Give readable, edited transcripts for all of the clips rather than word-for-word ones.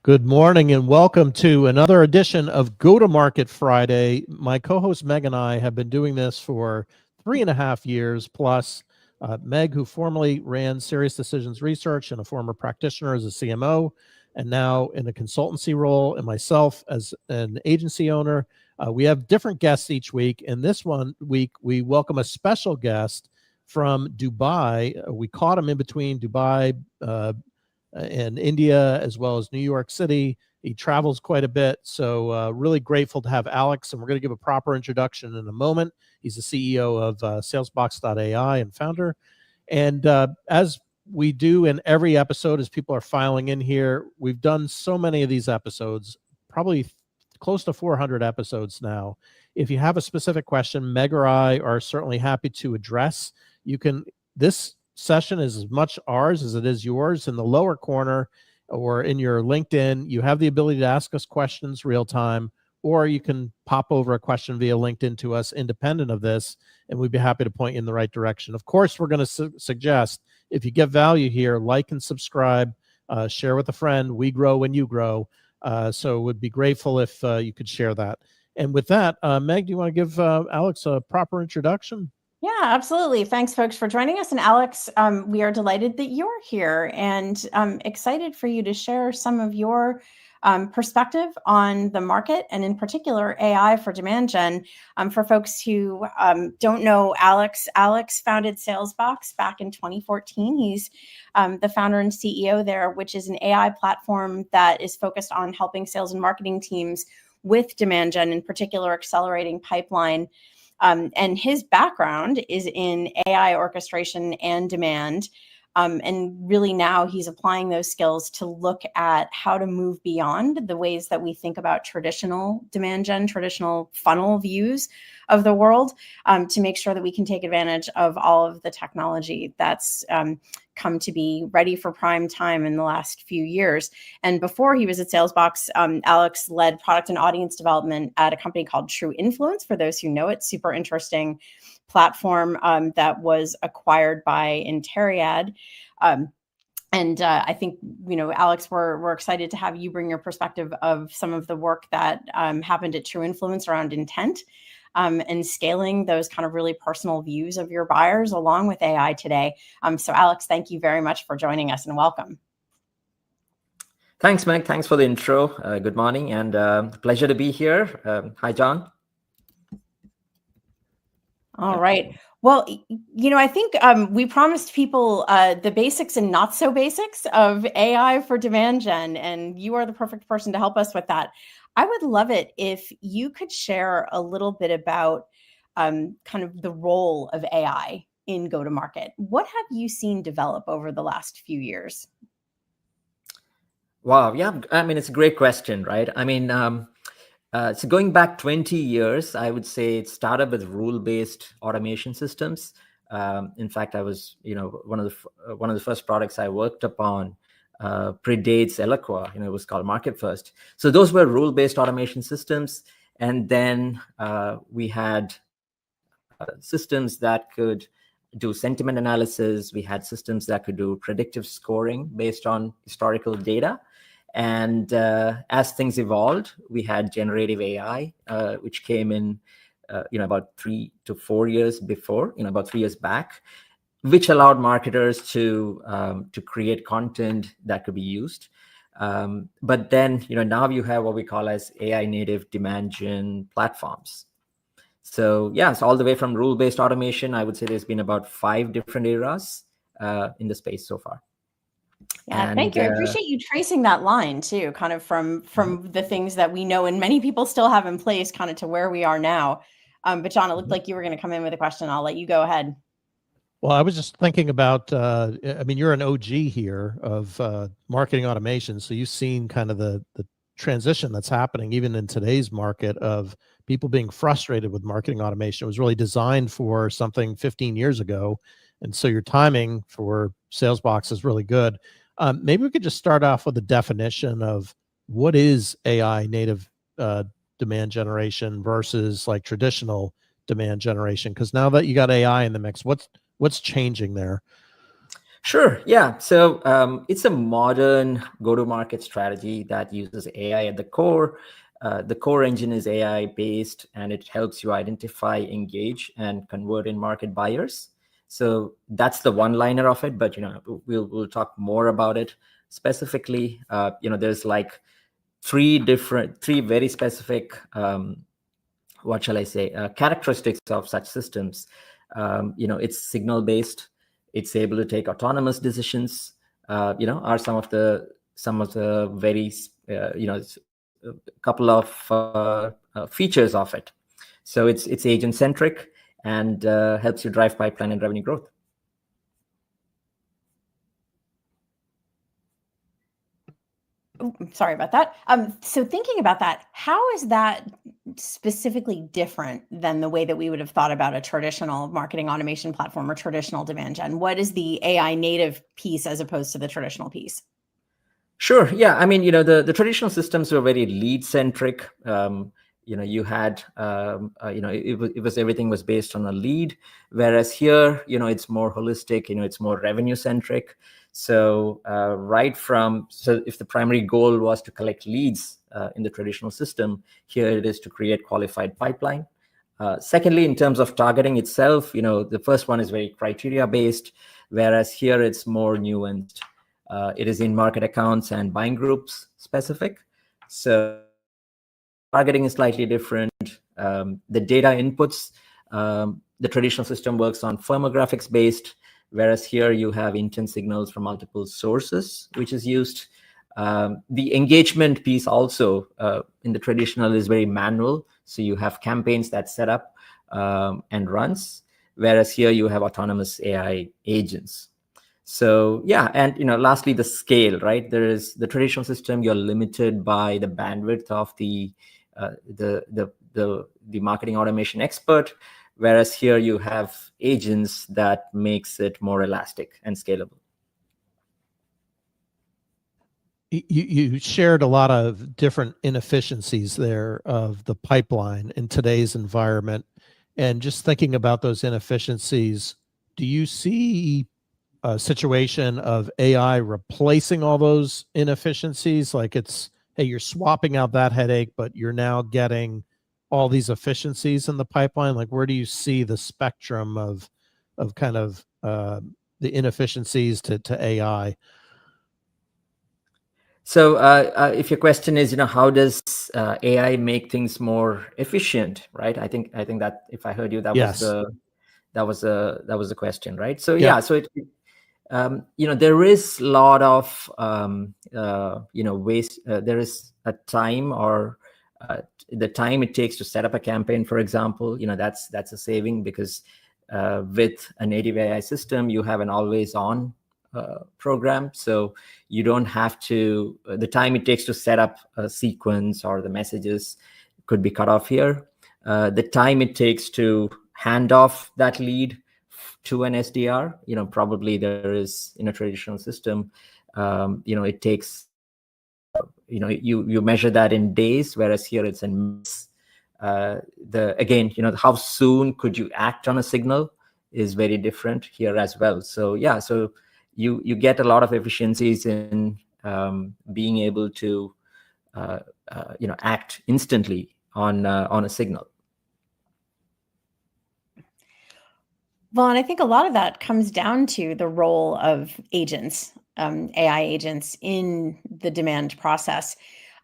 Good morning and welcome to another edition of Go-to-Market Friday. My co-host Meg and I have been doing this for 3.5 years plus. Meg, who formerly ran Serious Decisions Research and a former practitioner as a CMO, and now in a consultancy role, and myself as an agency owner. We have different guests each week, and this week we welcome a special guest from Dubai. We caught him in between Dubai and India, as well as New York City. He travels quite a bit, so really grateful to have Alex, and we're going to give a proper introduction in a moment. He's the CEO of SalesboxAI and founder. And as we do in every episode, as people are filing in here, we've done so many of these episodes, probably close to 400 episodes now. If you have a specific question, Meg or I are certainly happy to address. This session is as much ours as it is yours. In the lower corner or in your LinkedIn, you have the ability to ask us questions real time, or you can pop over a question via LinkedIn to us independent of this, and we'd be happy to point you in the right direction. Of course, we're going to suggest, if you get value here, like and subscribe, share with a friend. We grow when you grow. So would be grateful if you could share that. And with that, Meg, do you want to give Alex a proper introduction? Yeah, absolutely. Thanks, folks, for joining us. And Alex, we are delighted that you're here and excited for you to share some of your perspective on the market and in particular AI for demand gen. For folks who don't know Alex founded SalesBox back in 2014. He's the founder and CEO there, which is an AI platform that is focused on helping sales and marketing teams with demand gen, in particular accelerating pipeline. And his background is in AI orchestration and demand. And really now he's applying those skills to look at how to move beyond the ways that we think about traditional demand gen, traditional funnel views of the world, to make sure that we can take advantage of all of the technology that's come to be ready for prime time in the last few years. And before he was at SalesBox, Alex led product and audience development at a company called True Influence. For those who know it, super interesting platform that was acquired by Interiad. And I think, Alex, we're excited to have you bring your perspective of some of the work that happened at True Influence around intent and scaling those kind of really personal views of your buyers along with AI today. So Alex, thank you very much for joining us and welcome. Thanks, Meg. Thanks for the intro. Good morning and pleasure to be here. Hi, John. All right. Well, I think we promised people the basics and not so basics of AI for demand gen, and you are the perfect person to help us with that. I would love it if you could share a little bit about kind of the role of AI in go-to-market. What have you seen develop over the last few years? Wow. Yeah. I mean, it's a great question, right? I mean, so going back 20 years, I would say it started with rule-based automation systems. In fact, I was, one of the first products I worked upon predates Eloqua. It was called Market First. So those were rule-based automation systems, and then we had systems that could do sentiment analysis. We had systems that could do predictive scoring based on historical data. And as things evolved, we had generative AI, which came in, about 3 to 4 years before, about 3 years back, which allowed marketers to create content that could be used. But then, now you have what we call as AI native demand gen platforms. So yes, all the way from rule-based automation, I would say there's been about 5 different eras in the space so far. Yeah, thank you. I appreciate you tracing that line too, kind of from the things that we know and many people still have in place kind of to where we are now. But John, it looked like you were going to come in with a question. I'll let you go ahead. Well, I was just thinking about, you're an OG here of marketing automation. So you've seen kind of the transition that's happening even in today's market of people being frustrated with marketing automation. It was really designed for something 15 years ago. And so your timing for SalesBox is really good. Maybe we could just start off with a definition of what is AI native demand generation versus like traditional demand generation. Because now that you got AI in the mix, what's changing there? Sure. Yeah. So it's a modern go-to-market strategy that uses AI at the core. The core engine is AI based, and it helps you identify, engage, and convert in-market buyers. So that's the one-liner of it. But we'll talk more about it specifically. There's like three very specific what shall I say, characteristics of such systems. It's signal based. It's able to take autonomous decisions. Are some of the very a couple of features of it. So it's agent centric and helps you drive pipeline and revenue growth. Sorry about that. So thinking about that, how is that specifically different than the way that we would have thought about a traditional marketing automation platform or traditional demand gen? What is the AI native piece as opposed to the traditional piece? Sure. Yeah. I mean, the traditional systems were very lead centric. You had, it was everything was based on a lead, whereas here, it's more holistic. It's more revenue centric. So so if the primary goal was to collect leads in the traditional system, here it is to create qualified pipeline. Secondly, in terms of targeting itself, the first one is very criteria based, whereas here it's more nuanced. It is in market accounts and buying groups specific. So targeting is slightly different. The data inputs, the traditional system works on firmographics based, whereas here you have intent signals from multiple sources, which is used. The engagement piece also in the traditional is very manual. So you have campaigns that set up and runs, whereas here you have autonomous AI agents. So yeah, and lastly, the scale, right? There is the traditional system. You're limited by the bandwidth of the marketing automation expert, whereas here you have agents that makes it more elastic and scalable. You shared a lot of different inefficiencies there of the pipeline in today's environment, and just thinking about those inefficiencies, do you see a situation of AI replacing all those inefficiencies? Like hey, you're swapping out that headache, but you're now getting all these efficiencies in the pipeline. Like, where do you see the spectrum of kind of the inefficiencies to AI? So if your question is, how does AI make things more efficient, right? I think that if I heard you, that Yes. was the question, right? So yeah, so it there is a lot of waste. There is a time, or the time it takes to set up a campaign, for example. That's a saving, because with a native AI system, you have an always on program, so you don't have to, the time it takes to set up a sequence or the messages could be cut off here. The time it takes to hand off that lead to an SDR, probably there is, in a traditional system, it takes, you measure that in days, whereas here it's in minutes. Again, how soon could you act on a signal is very different here as well. So yeah, so you get a lot of efficiencies in being able to act instantly on a signal. Well, and I think a lot of that comes down to the role of agents, AI agents in the demand process.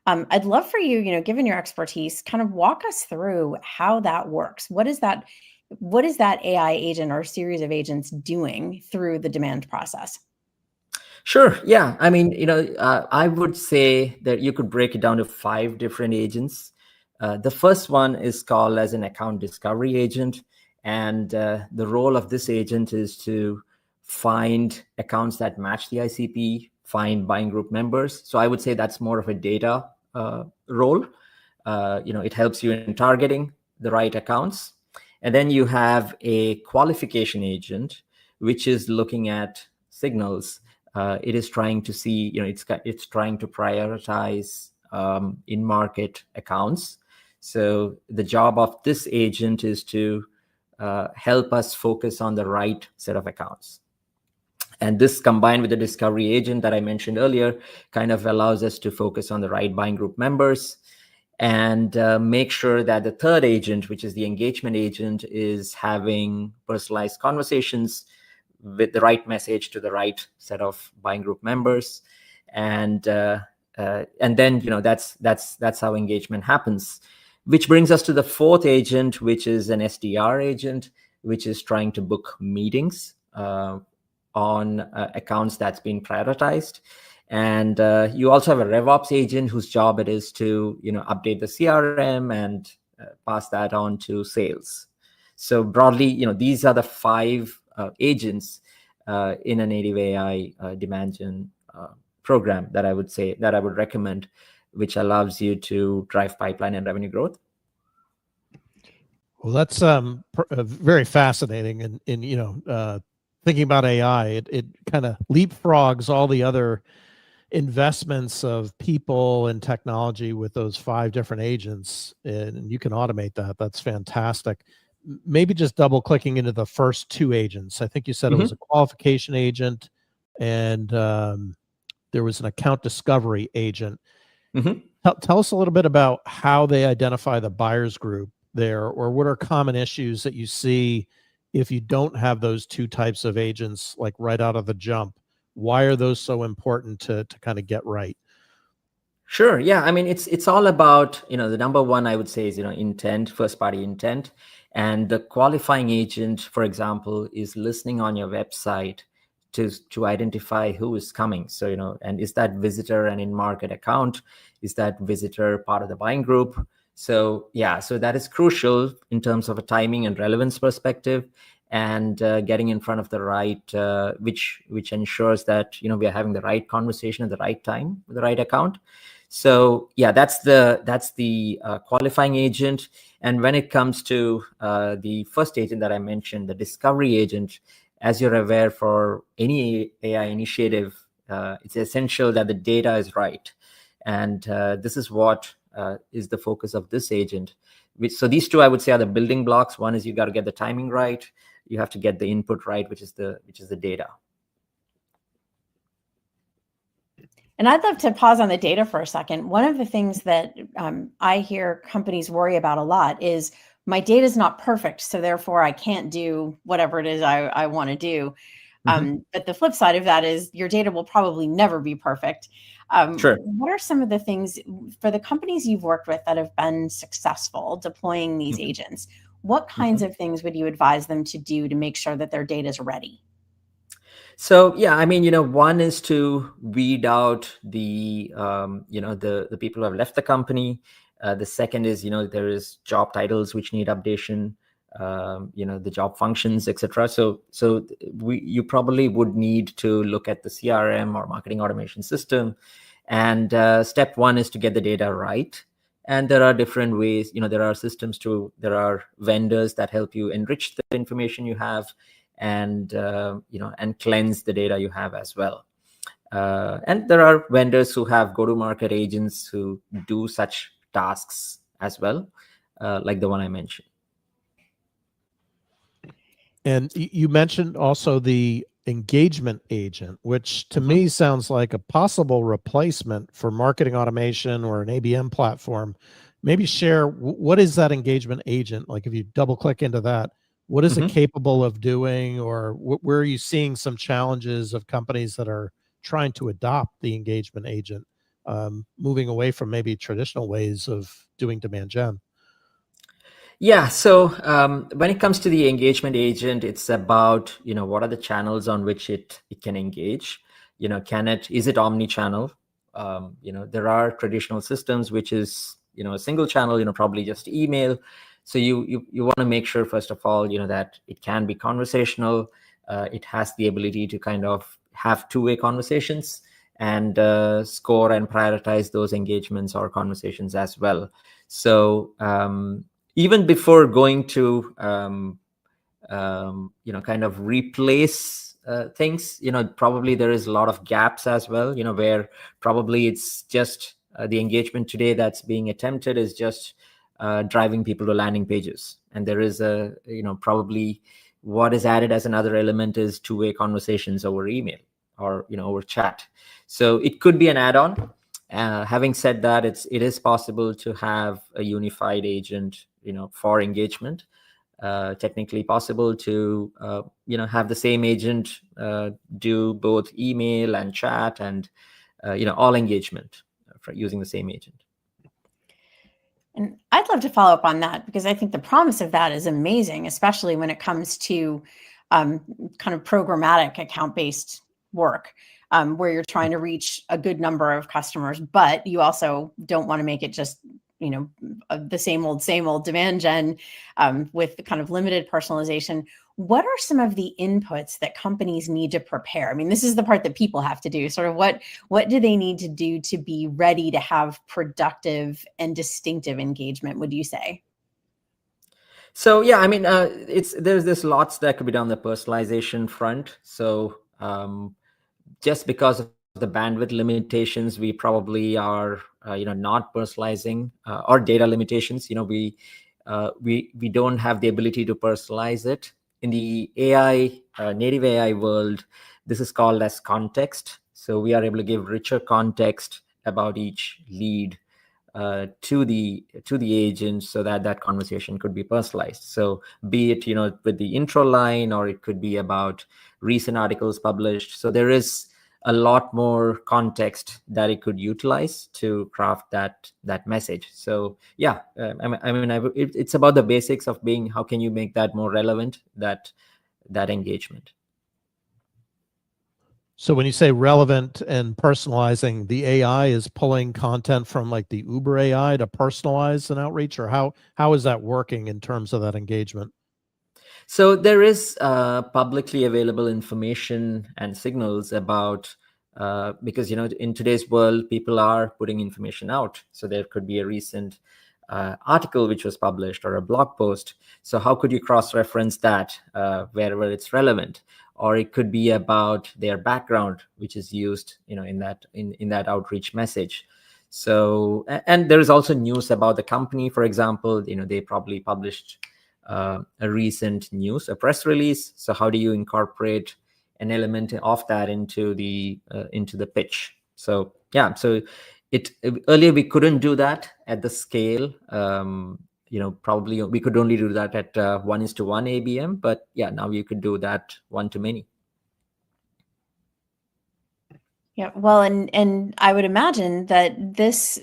I'd love for you, given your expertise, kind of walk us through how that works. What is that AI agent or series of agents doing through the demand process? Sure. Yeah. I mean, I would say that you could break it down to 5 different agents. The first one is called as an account discovery agent. And the role of this agent is to find accounts that match the ICP, find buying group members. So I would say that's more of a data role. It helps you in targeting the right accounts. And then you have a qualification agent, which is looking at signals. It is trying to see, it's trying to prioritize in-market accounts. So the job of this agent is to help us focus on the right set of accounts. And this, combined with the discovery agent that I mentioned earlier, kind of allows us to focus on the right buying group members and make sure that the third agent, which is the engagement agent, is having personalized conversations with the right message to the right set of buying group members. And then, that's how engagement happens, which brings us to the fourth agent, which is an SDR agent, which is trying to book meetings on accounts that's been prioritized. And you also have a RevOps agent whose job it is to update the CRM and pass that on to sales. So broadly, these are the 5 agents in a native AI demand gen program that I would recommend, which allows you to drive pipeline and revenue growth. Well, that's very fascinating, and thinking about AI, it kind of leapfrogs all the other investments of people and technology with those 5 different agents, and you can automate that. That's fantastic. Maybe just double clicking into the first 2 agents. I think you said it was a qualification agent, and there was an account discovery agent. Tell us a little bit about how they identify the buyers group there, or what are common issues that you see if you don't have those 2 types of agents, like right out of the jump. Why are those so important to kind of get right? Sure. Yeah. I mean, it's all about, the number one I would say is, intent, first party intent. And the qualifying agent, for example, is listening on your website to identify who is coming. So, and is that visitor an in-market account? Is that visitor part of the buying group? So, yeah, so that is crucial in terms of a timing and relevance perspective, and getting in front of the right, which ensures that, we are having the right conversation at the right time with the right account. So yeah, that's the qualifying agent. And when it comes to the first agent that I mentioned, the discovery agent, as you're aware, for any AI initiative, it's essential that the data is right. And this is what is the focus of this agent. So these 2, I would say, are the building blocks. One is you got to get the timing right. You have to get the input right, which is the data. And I'd love to pause on the data for a second. One of the things that I hear companies worry about a lot is my data is not perfect, so therefore I can't do whatever it is I want to do. But the flip side of that is your data will probably never be perfect. Sure. What are some of the things for the companies you've worked with that have been successful deploying these agents? What kinds of things would you advise them to do to make sure that their data is ready? So yeah, I mean, one is to weed out the the people who have left the company. The second is, there is job titles which need updation, the job functions, etc. So you probably would need to look at the CRM or marketing automation system. And step 1 is to get the data right. And there are different ways, there are vendors that help you enrich the information you have, and and cleanse the data you have as well. And there are vendors who have go-to-market agents who do such tasks as well, like the one I mentioned. And you mentioned also the engagement agent, which to me sounds like a possible replacement for marketing automation or an ABM platform. Maybe share, what is that engagement agent? Like, if you double click into that, what is it capable of doing, or where are you seeing some challenges of companies that are trying to adopt the engagement agent, moving away from maybe traditional ways of doing demand gen? Yeah. So when it comes to the engagement agent, it's about, what are the channels on which it can engage? Is it omni-channel? There are traditional systems which is, a single channel, probably just email. So you want to make sure, first of all, that it can be conversational. It has the ability to kind of have two-way conversations, and score and prioritize those engagements or conversations as well. So even before going to kind of replace things, probably there is a lot of gaps as well, where probably it's just the engagement today that's being attempted is just driving people to landing pages, and there is a probably what is added as another element is two-way conversations over email or over chat. So it could be an add-on. Having said that, it is possible to have a unified agent for engagement. Technically possible to have the same agent do both email and chat and all engagement for using the same agent. And I'd love to follow up on that, because I think the promise of that is amazing, especially when it comes to kind of programmatic account-based work, where you're trying to reach a good number of customers, but you also don't want to make it just the same old demand gen with the kind of limited personalization. What are some of the inputs that companies need to prepare? I mean, this is the part that people have to do. Sort of what do they need to do to be ready to have productive and distinctive engagement, would you say? So yeah, I mean, there's lots that could be done on the personalization front. So just because of the bandwidth limitations, we probably are not personalizing, or data limitations. We don't have the ability to personalize it. In the AI native AI world, this is called as context. So we are able to give richer context about each lead to the agent, so that conversation could be personalized. So be it with the intro line, or it could be about recent articles published. So there is a lot more context that it could utilize to craft that message. So yeah, it's about the basics of being, how can you make that more relevant, that engagement. So when you say relevant and personalizing, the AI is pulling content from like the Uber AI to personalize an outreach, or how is that working in terms of that engagement? So there is publicly available information and signals about, because in today's world, people are putting information out. So there could be a recent article which was published, or a blog post. So how could you cross-reference that wherever it's relevant? Or it could be about their background, which is used in that outreach message. So, and there is also news about the company. For example, they probably published a recent news, a press release. So how do you incorporate an element of that into the pitch? So yeah, so earlier we couldn't do that at the scale. Probably we could only do that at 1:1 ABM, but yeah, now you could do that 1-to-many. Yeah, well, and I would imagine that this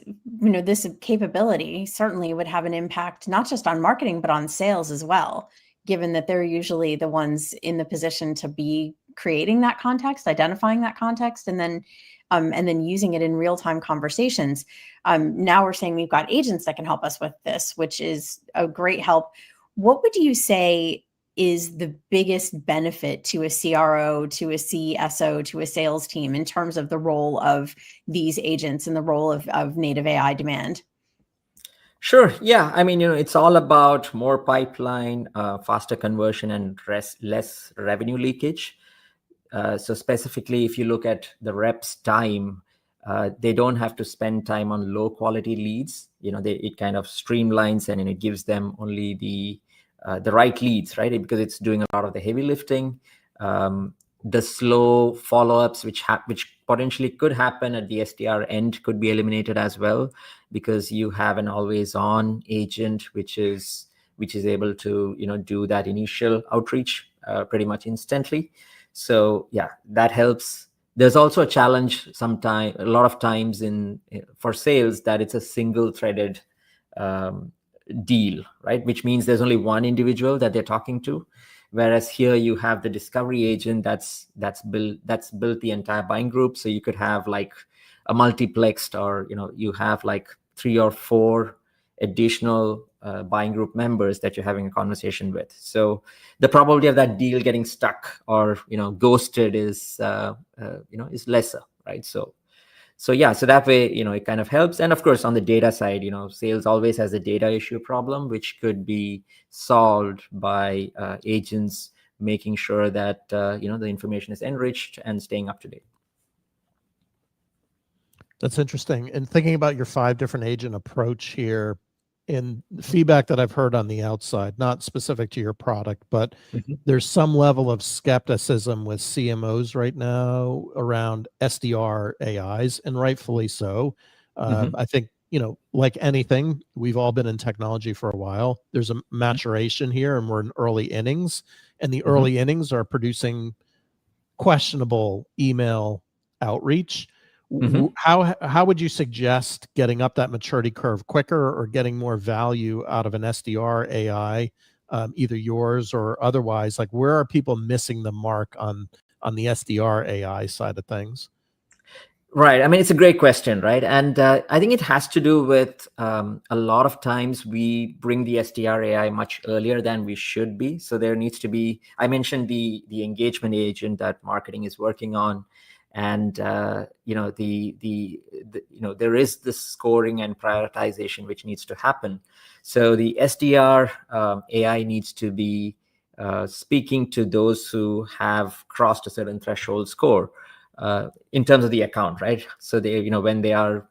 capability certainly would have an impact, not just on marketing, but on sales as well, given that they're usually the ones in the position to be creating that context, identifying that context, and then using it in real-time conversations. Now we're saying we've got agents that can help us with this, which is a great help. What would you say is the biggest benefit to a CRO, to a CSO, to a sales team in terms of the role of these agents and the role of native AI demand? Sure. Yeah. I mean, it's all about more pipeline, faster conversion, and less revenue leakage. So specifically, if you look at the reps' time, they don't have to spend time on low quality leads. It kind of streamlines, and it gives them only the right leads, right? Because it's doing a lot of the heavy lifting. The slow follow-ups, which potentially could happen at the SDR end, could be eliminated as well, because you have an always-on agent, which is able to do that initial outreach pretty much instantly. So yeah, that helps. There's also a challenge a lot of times for sales, that it's a single-threaded deal, right? Which means there's only one individual that they're talking to. Whereas here you have the discovery agent that's built the entire buying group. So you could have like a multiplexed, or you have like 3 or 4 additional buying group members that you're having a conversation with. So the probability of that deal getting stuck or ghosted is lesser, right? So yeah, so that way it kind of helps. And of course, on the data side, sales always has a data issue problem, which could be solved by agents making sure that the information is enriched and staying up to date. That's interesting. And thinking about your 5 different agent approach here, in feedback that I've heard on the outside, not specific to your product, but Mhm. there's some level of skepticism with CMOs right now around SDR AIs, and rightfully so. Mhm. I think, like anything, we've all been in technology for a while. There's a maturation here, and we're in early innings, and the Mhm. early innings are producing questionable email outreach. Mhm. How would you suggest getting up that maturity curve quicker, or getting more value out of an SDR AI, either yours or otherwise? Like, where are people missing the mark on the SDR AI side of things? Right. I mean, it's a great question, right? And I think it has to do with a lot of times we bring the SDR AI much earlier than we should be. So there needs to be, I mentioned the engagement agent that marketing is working on, and there is this scoring and prioritization which needs to happen. So the SDR AI needs to be speaking to those who have crossed a certain threshold score. In terms of the account, right? So they, when they are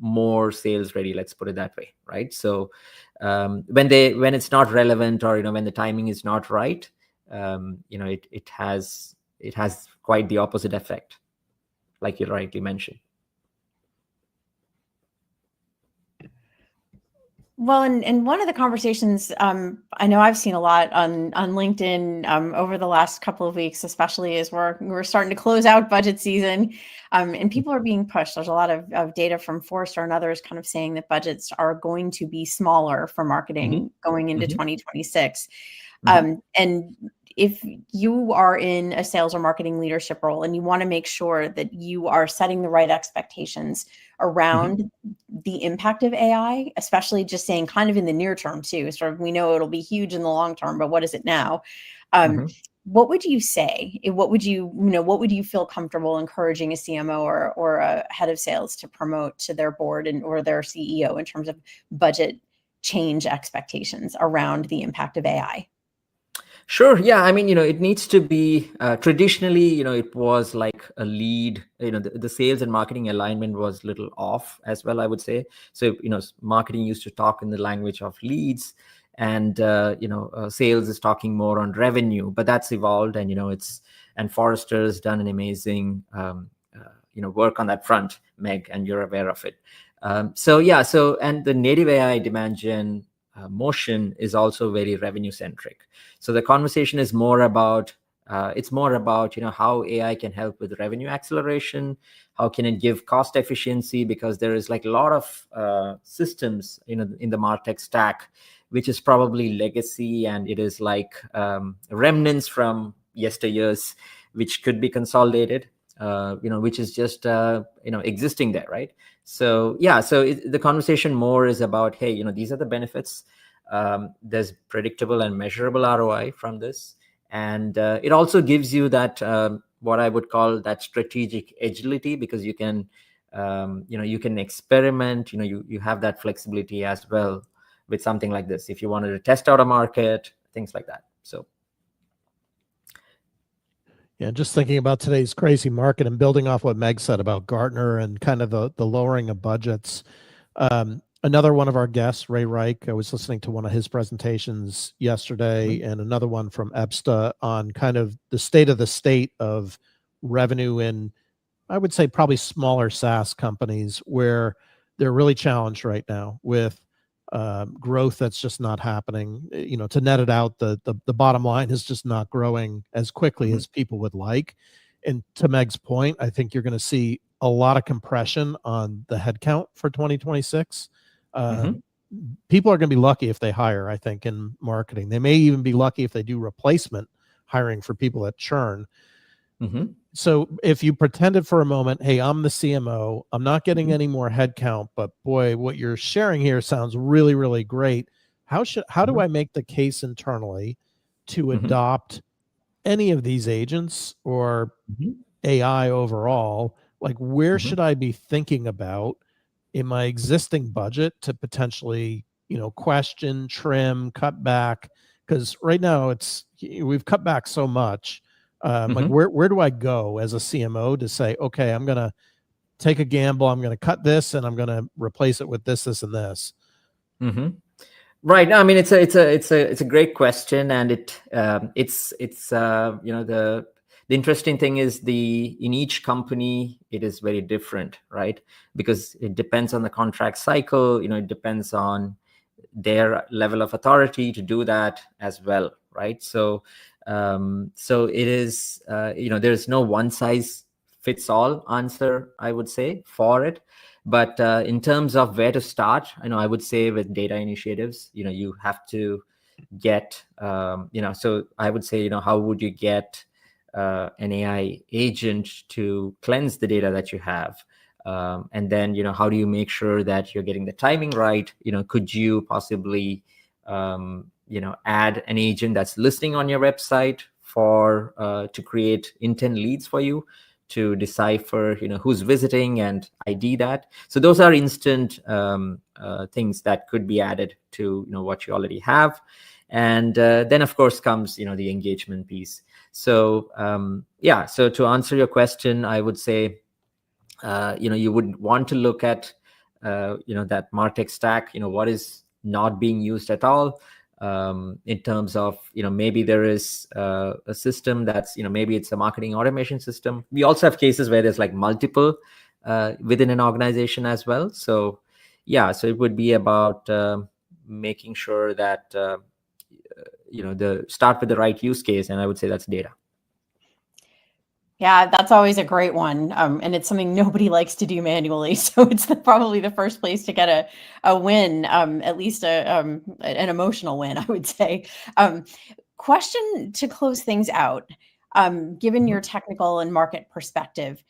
more sales ready, let's put it that way, right? So when it's not relevant, or when the timing is not right, it has quite the opposite effect, like you rightly mentioned. Well, and one of the conversations I know I've seen a lot on LinkedIn over the last couple of weeks, especially as we're starting to close out budget season, and people are being pushed. There's a lot of data from Forrester and others kind of saying that budgets are going to be smaller for marketing going into 2026. And if you are in a sales or marketing leadership role and you want to make sure that you are setting the right expectations around the impact of AI, especially just saying kind of in the near term too, sort of, we know it'll be huge in the long term, but what is it now? What would you say? What would you feel comfortable encouraging a CMO or a head of sales to promote to their board or their CEO in terms of budget change expectations around the impact of AI? Sure. Yeah. I mean, it needs to be traditionally, it was like a lead, the sales and marketing alignment was a little off as well, I would say. So, marketing used to talk in the language of leads, and, sales is talking more on revenue, but that's evolved, and, and Forrester's done an amazing, work on that front, Meg, and you're aware of it. And the native AI demand gen motion is also very revenue centric. So the conversation is more about how AI can help with revenue acceleration. How can it give cost efficiency? Because there is like a lot of systems in the MarTech stack, which is probably legacy, and it is like remnants from yesteryears, which could be consolidated. Which is just existing there, right? So the conversation more is about, hey, these are the benefits. There's predictable and measurable ROI from this, and it also gives you that what I would call that strategic agility, because you can you can experiment. You have that flexibility as well with something like this if you wanted to test out a market, things like that. So. Yeah, just thinking about today's crazy market and building off what Meg said about Gartner and kind of the lowering of budgets. Another one of our guests, Ray Reich, I was listening to one of his presentations yesterday, and another one from EBSTA on kind of the state of revenue in, I would say, probably smaller SaaS companies, where they're really challenged right now with growth that's just not happening. To net it out, the bottom line is just not growing as quickly as people would like. And to Meg's point, I think you're going to see a lot of compression on the headcount for 2026. People are going to be lucky if they hire, I think, in marketing. They may even be lucky if they do replacement hiring for people that churn. So if you pretended for a moment, hey, I'm the CMO, I'm not getting any more headcount, but boy, what you're sharing here sounds really, really great. How do I make the case internally to adopt any of these agents or AI overall? Like, where should I be thinking about in my existing budget to potentially, question, trim, cut back? Because right now we've cut back so much. Like, where do I go as a CMO to say, okay, I'm going to take a gamble, I'm going to cut this, and I'm going to replace it with this, and this? Right. No, I mean, it's a great question, and it's the interesting thing is in each company it is very different, right? Because it depends on the contract cycle. It depends on their level of authority to do that as well, right? So it is there's no one size fits all answer, I would say, for it. But in terms of where to start, I would say with data initiatives, you have to get so I would say, how would you get an AI agent to cleanse the data that you have? And then, how do you make sure that you're getting the timing right? Could you possibly add an agent that's listing on your website for to create intent leads for you, to decipher who's visiting and ID that? So those are instant things that could be added to what you already have. And then of course comes the engagement piece. So so to answer your question, I would say you would want to look at that MarTech stack, what is not being used at all, in terms of maybe there is a system that's maybe it's a marketing automation system. We also have cases where there's like multiple within an organization as well. So so it would be about making sure that the start with the right use case, and I would say that's data. Yeah, that's always a great one. And it's something nobody likes to do manually. So it's probably the first place to get a win, at least an emotional win, I would say. Question to close things out, given your technical and market perspective,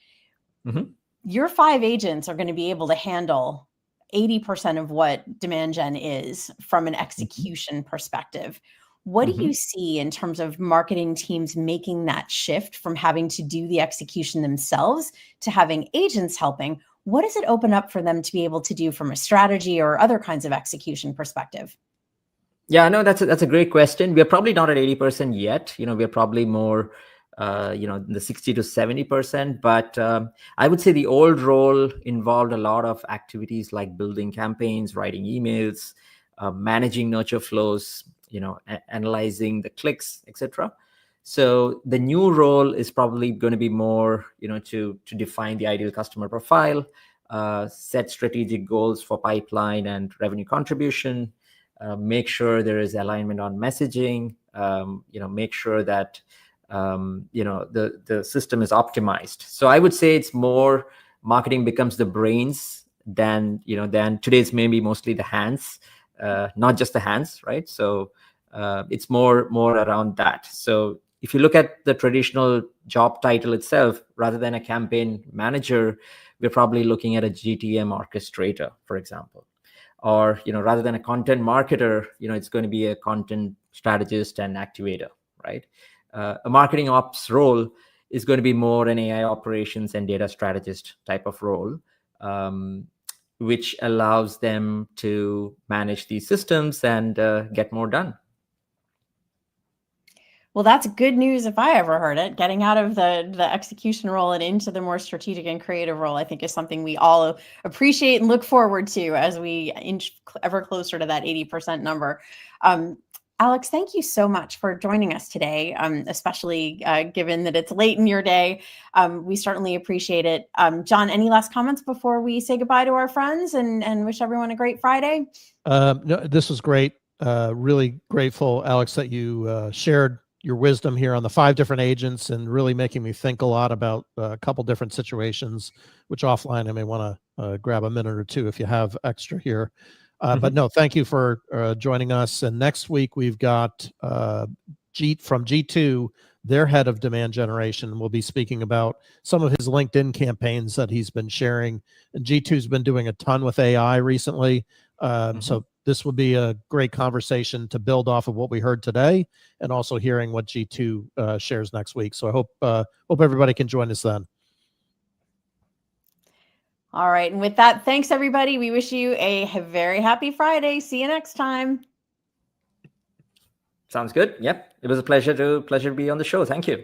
your 5 agents are going to be able to handle 80% of what demand gen is from an execution perspective. What do you see in terms of marketing teams making that shift from having to do the execution themselves to having agents helping? What does it open up for them to be able to do from a strategy or other kinds of execution perspective? Yeah, no, that's a great question. We're probably not at 80% yet. We're probably more, the 60 to 70%. But I would say the old role involved a lot of activities like building campaigns, writing emails, managing nurture flows, analyzing the clicks, etc. So the new role is probably going to be more, to define the ideal customer profile, set strategic goals for pipeline and revenue contribution, make sure there is alignment on messaging, make sure that the system is optimized. So I would say it's more marketing becomes the brains than today's maybe mostly the hands, not just the hands, right? So it's more around that. So if you look at the traditional job title itself, rather than a campaign manager, we're probably looking at a GTM orchestrator, for example. Or rather than a content marketer, it's going to be a content strategist and activator, right? A marketing ops role is going to be more an AI operations and data strategist type of role, which allows them to manage these systems and get more done. Well, that's good news if I ever heard it. Getting out of the execution role and into the more strategic and creative role, I think, is something we all appreciate and look forward to as we inch ever closer to that 80% number. Alex, thank you so much for joining us today, especially given that it's late in your day. We certainly appreciate it. John, any last comments before we say goodbye to our friends and wish everyone a great Friday? No, this was great. Really grateful, Alex, that you shared your wisdom here on the 5 different agents, and really making me think a lot about a couple different situations, which offline I may want to grab a minute or two if you have extra here. But no, thank you for joining us. And next week we've got from G2, their head of demand generation, will be speaking about some of his LinkedIn campaigns that he's been sharing. And G2's been doing a ton with AI recently. So this will be a great conversation to build off of what we heard today, and also hearing what G2 shares next week. So I hope everybody can join us then. All right. And with that, thanks, everybody. We wish you a very happy Friday. See you next time. Sounds good. Yep. It was a pleasure to be on the show. Thank you.